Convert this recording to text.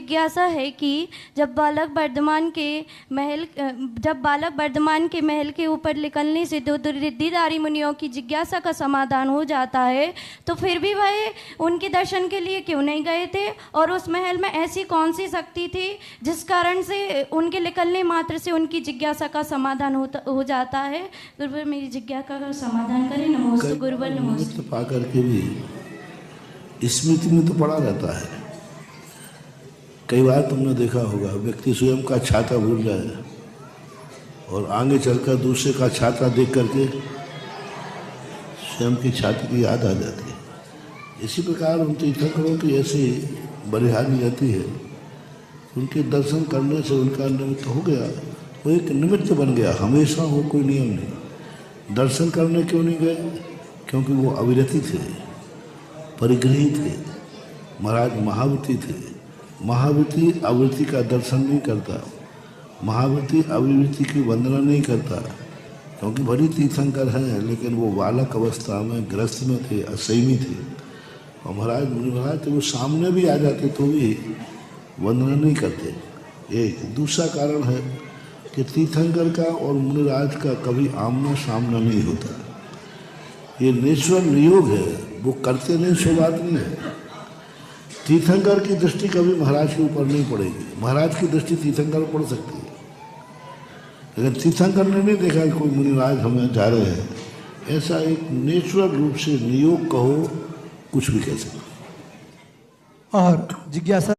जिज्ञासा है कि जब बालक वर्धमान के महल के ऊपर निकलने से दो रिद्धिधारी मुनियों की जिज्ञासा का समाधान हो जाता है, तो फिर भी वह उनके दर्शन के लिए क्यों नहीं गए थे? और उस महल में ऐसी कौन सी शक्ति थी जिस कारण से उनके निकलने मात्र से उनकी जिज्ञासा का समाधान हो जाता है? गुरुवर मेरी जिज्ञासा का समाधान करें। नमोस्तु गुरुवर नमोस्तु। पा करके भी स्मृति में तो पड़ा रहता है। कई बार तुमने देखा होगा व्यक्ति स्वयं का छाता भूल जाए और आगे चलकर दूसरे का छाता देख करके स्वयं की छाती की याद आ जाती है। इसी प्रकार उन तीर्थंकरों की ऐसी बलिहानि रहती है, उनके दर्शन करने से उनका निमित्त हो गया, वो एक निमित्त बन गया, हमेशा वो कोई नियम नहीं। दर्शन करने क्यों नहीं गए? क्योंकि वो अविरति थे, परिग्रही थे, महाराज महावृत्ति थे। महावृत्ति आवृत्ति का दर्शन नहीं करता, महावृत्ति अविवृत्ति की वंदना नहीं करता, क्योंकि बड़ी तीर्थंकर हैं लेकिन वो बालक अवस्था में ग्रस्त में थे, असैमी थे। और महाराज तो वो सामने भी आ जाते तो भी वंदना नहीं करते। एक दूसरा कारण है कि तीर्थंकर का और मुनिराज का कभी आमना सामना नहीं होता। ये नेचुरल नियोग है, वो करते नहीं, सो बात नहीं है। तीर्थंकर की दृष्टि कभी महाराज के ऊपर नहीं पड़ेगी, महाराज की दृष्टि तीर्थंकर पर पड़ सकती है, लेकिन तीर्थंकर ने नहीं देखा कि कोई मुनिराज हमें जा रहे हैं। ऐसा एक नेचुरल रूप से नियोग कहो, कुछ भी कह सकते। और जिज्ञासा